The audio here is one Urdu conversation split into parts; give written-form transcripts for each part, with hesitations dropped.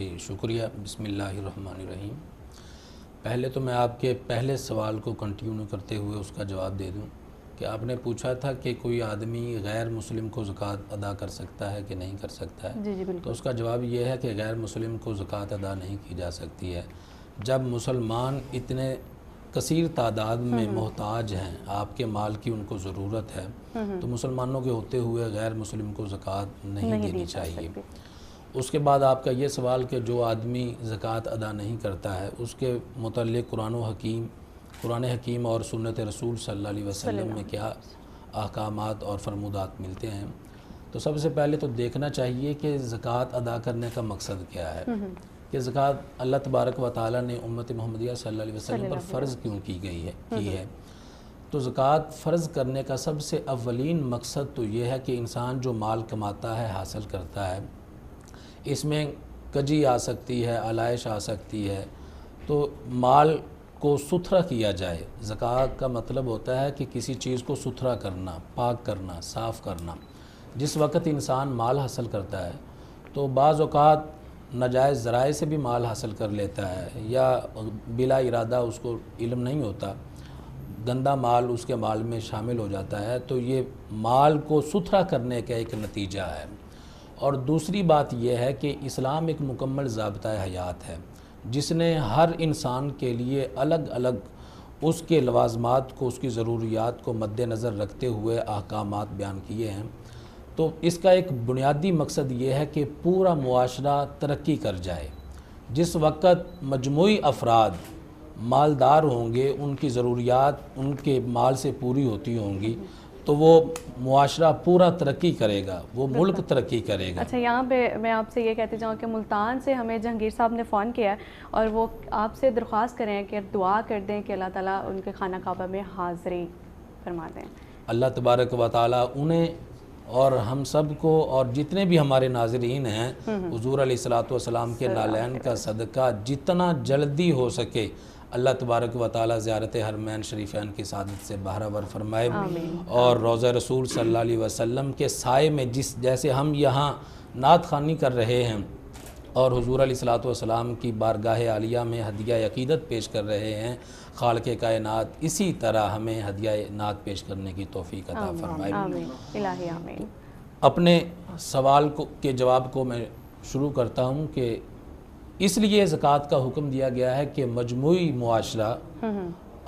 جی شکریہ. بسم اللہ الرحمن الرحیم. پہلے تو میں آپ کے پہلے سوال کو کنٹینیو کرتے ہوئے اس کا جواب دے دوں کہ آپ نے پوچھا تھا کہ کوئی آدمی غیر مسلم کو زکوٰۃ ادا کر سکتا ہے کہ نہیں کر سکتا ہے. جی بالکل. تو اس کا جواب یہ ہے کہ غیر مسلم کو زکوٰۃ ادا نہیں کی جا سکتی ہے. جب مسلمان اتنے کثیر تعداد میں محتاج ہیں، آپ کے مال کی ان کو ضرورت ہے، تو مسلمانوں کے ہوتے ہوئے غیر مسلم کو زکوٰۃ نہیں دینی چاہیے. اس کے بعد آپ کا یہ سوال کہ جو آدمی زکوٰۃ ادا نہیں کرتا ہے اس کے متعلق قرآن حکیم اور سنت رسول صلی اللہ علیہ وسلم میں کیا احکامات اور فرمودات ملتے ہیں. تو سب سے پہلے تو دیکھنا چاہیے کہ زکوٰۃ ادا کرنے کا مقصد کیا ہے، کہ زکوٰۃ اللہ تبارک و تعالیٰ نے امت محمدیہ صلی اللہ علیہ وسلم پر فرض کیوں کی ہے. تو زکوٰۃ فرض کرنے کا سب سے اولین مقصد تو یہ ہے کہ انسان جو مال کماتا ہے، حاصل کرتا ہے، اس میں کجی آ سکتی ہے، علائش آ سکتی ہے، تو مال کو ستھرا کیا جائے. زکوٰۃ کا مطلب ہوتا ہے کہ کسی چیز کو ستھرا کرنا، پاک کرنا، صاف کرنا. جس وقت انسان مال حاصل کرتا ہے تو بعض اوقات ناجائز ذرائع سے بھی مال حاصل کر لیتا ہے، یا بلا ارادہ اس کو علم نہیں ہوتا، گندا مال اس کے مال میں شامل ہو جاتا ہے. تو یہ مال کو ستھرا کرنے کا ایک نتیجہ ہے. اور دوسری بات یہ ہے کہ اسلام ایک مکمل ضابطۂ حیات ہے جس نے ہر انسان کے لیے الگ الگ اس کے لوازمات کو، اس کی ضروریات کو مد نظر رکھتے ہوئے احکامات بیان کیے ہیں. تو اس کا ایک بنیادی مقصد یہ ہے کہ پورا معاشرہ ترقی کر جائے. جس وقت مجموعی افراد مالدار ہوں گے، ان کی ضروریات ان کے مال سے پوری ہوتی ہوں گی، تو وہ معاشرہ پورا ترقی کرے گا، وہ ملک ترقی کرے گا. اچھا، یہاں پہ میں آپ سے یہ کہتے جاؤں کہ ملتان سے ہمیں جہانگیر صاحب نے فون کیا ہے اور وہ آپ سے درخواست کریں کہ دعا کر دیں کہ اللہ تعالیٰ ان کے خانہ کعبہ میں حاضری فرما دیں. اللہ تبارک و تعالیٰ انہیں اور ہم سب کو اور جتنے بھی ہمارے ناظرین ہیں حضور علیہ الصلوۃ والسلام کے نالین کا صدقہ جتنا جلدی ہو سکے اللہ تبارک و تعالیٰ زیارت حرمین شریفین کی سعادت سے بہرہ فرمائے. اور روضہ رسول صلی اللہ علیہ وسلم کے سائے میں جیسے ہم یہاں نعت خوانی کر رہے ہیں اور حضور علیہ الصلوۃ والسلام کی بارگاہ عالیہ میں ہدیہ عقیدت پیش کر رہے ہیں، خالق کائنات اسی طرح ہمیں ہدیہ نعت پیش کرنے کی توفیق عطا فرمائے. الہی آمین. اپنے سوال کے جواب کو میں شروع کرتا ہوں کہ اس لیے زکوٰۃ کا حکم دیا گیا ہے کہ مجموعی معاشرہ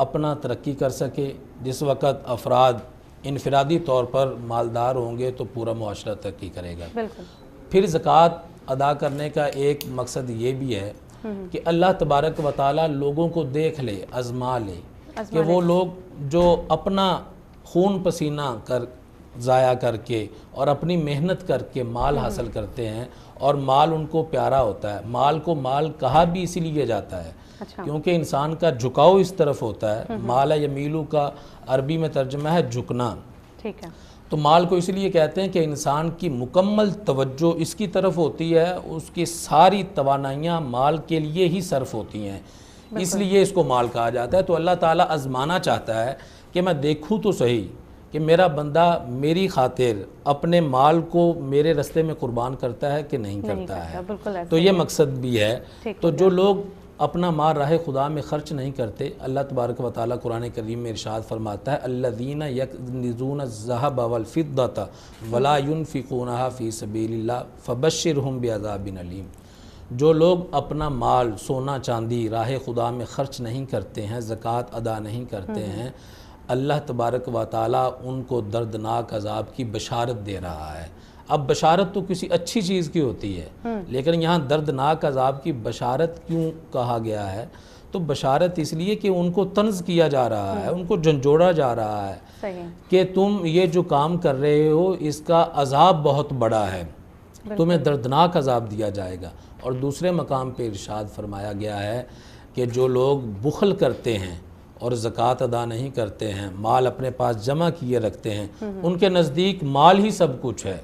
اپنا ترقی کر سکے. جس وقت افراد انفرادی طور پر مالدار ہوں گے تو پورا معاشرہ ترقی کرے گا. پھر زکوٰۃ ادا کرنے کا ایک مقصد یہ بھی ہے کہ اللہ تبارک و تعالیٰ لوگوں کو دیکھ لے، آزما لے کہ وہ لوگ جو اپنا خون پسینہ ضائع کر کے اور اپنی محنت کر کے مال حاصل کرتے ہیں اور مال ان کو پیارا ہوتا ہے. مال کو مال کہا بھی اسی لیے جاتا ہے کیونکہ انسان کا جھکاؤ اس طرف ہوتا ہے. مال یمیلو کا عربی میں ترجمہ ہے جھکنا. ٹھیک ہے. تو مال کو اس لیے کہتے ہیں کہ انسان کی مکمل توجہ اس کی طرف ہوتی ہے، اس کی ساری توانائیاں مال کے لیے ہی صرف ہوتی ہیں، اس لیے اس کو مال کہا جاتا ہے. تو اللہ تعالیٰ آزمانا چاہتا ہے کہ میں دیکھوں تو صحیح کہ میرا بندہ میری خاطر اپنے مال کو میرے رستے میں قربان کرتا ہے کہ نہیں کرتا ہے. تو یہ مقصد بھی ہے. تو جو لوگ اپنا مال راہ خدا میں خرچ نہیں کرتے، اللہ تبارک و تعالیٰ قرآن کریم میں ارشاد فرماتا ہے الذین یکنزون الذھب والفضة ولا ينفقونها فی سبیل اللہ فبشرہم بعذاب علیم. جو لوگ اپنا مال سونا چاندی راہ خدا میں خرچ نہیں کرتے ہیں، زکوٰۃ ادا نہیں کرتے ہیں، اللہ تبارک و تعالیٰ ان کو دردناک عذاب کی بشارت دے رہا ہے. اب بشارت تو کسی اچھی چیز کی ہوتی ہے، لیکن یہاں دردناک عذاب کی بشارت کیوں کہا گیا ہے؟ تو بشارت اس لیے کہ ان کو طنز کیا جا رہا ہے، ان کو جھنجھوڑا جا رہا ہے کہ تم یہ جو کام کر رہے ہو اس کا عذاب بہت بڑا ہے، تمہیں دردناک عذاب دیا جائے گا. اور دوسرے مقام پہ ارشاد فرمایا گیا ہے کہ جو لوگ بخل کرتے ہیں اور زکوٰۃ ادا نہیں کرتے ہیں، مال اپنے پاس جمع کیے رکھتے ہیں، ان کے نزدیک مال ہی سب کچھ ہے.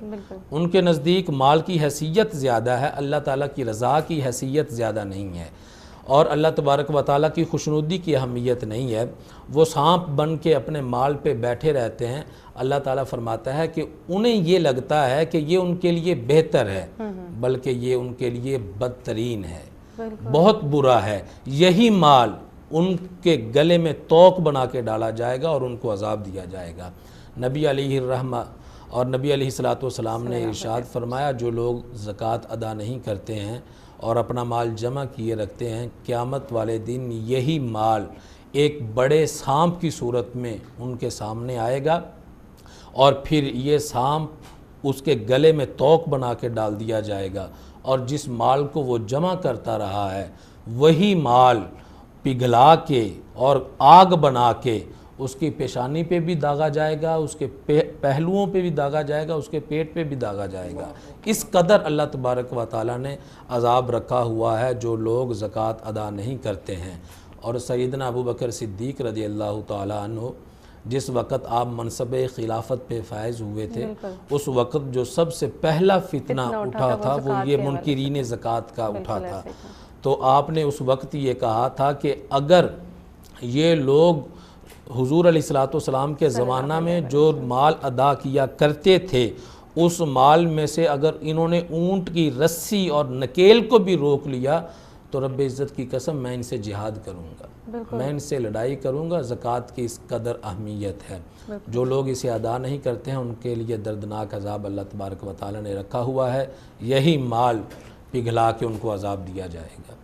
ان کے نزدیک مال کی حیثیت زیادہ ہے، اللہ تعالیٰ کی رضا کی حیثیت زیادہ نہیں ہے. اور اللہ تبارک و تعالیٰ کی خوشنودی کی اہمیت نہیں ہے، وہ سانپ بن کے اپنے مال پہ بیٹھے رہتے ہیں، اللہ تعالیٰ فرماتا ہے کہ انہیں یہ لگتا ہے کہ یہ ان کے لیے بہتر ہے، بلکہ یہ ان کے لیے بدترین ہے، بہت برا ہے۔ یہی مال ان کے گلے میں توق بنا کے ڈالا جائے گا اور ان کو عذاب دیا جائے گا۔ نبی علیہ الرحمہ اور نبی علیہ الصلاۃ والسلام نے ارشاد فرمایا، جو لوگ زکوٰۃ ادا نہیں کرتے ہیں اور اپنا مال جمع کیے رکھتے ہیں، قیامت والے دن یہی مال ایک بڑے سانپ کی صورت میں ان کے سامنے آئے گا، اور پھر یہ سانپ اس کے گلے میں توق بنا کے ڈال دیا جائے گا، اور جس مال کو وہ جمع کرتا رہا ہے وہی مال پگھلا کے اور آگ بنا کے اس کی پیشانی پہ بھی داغا جائے گا، اس کے پہلوؤں پہ بھی داغا جائے گا، اس کے پیٹ پہ بھی داغا جائے گا۔ اس قدر اللہ تبارک و تعالیٰ نے عذاب رکھا ہوا ہے جو لوگ زکوٰۃ ادا نہیں کرتے ہیں۔ اور سیدنا ابوبکر صدیق رضی اللہ تعالیٰ عنہ جس وقت آپ منصب خلافت پہ فائز ہوئے تھے، اس وقت جو سب سے پہلا فتنہ اٹھا تھا وہ یہ منکرین زکوٰۃ کا اٹھا تھا۔ تو آپ نے اس وقت یہ کہا تھا کہ اگر یہ لوگ حضور علیہ الصلوۃ والسلام کے زمانہ میں جو مال ادا کیا کرتے تھے، اس مال میں سے اگر انہوں نے اونٹ کی رسی اور نکیل کو بھی روک لیا تو رب عزت کی قسم میں ان سے جہاد کروں گا، میں ان سے لڑائی کروں گا۔ زکوٰۃ کی اس قدر اہمیت ہے، جو لوگ اسے ادا نہیں کرتے ہیں ان کے لیے دردناک عذاب اللہ تبارک و تعالیٰ نے رکھا ہوا ہے، یہی مال پگھلا کے ان کو عذاب دیا جائے گا۔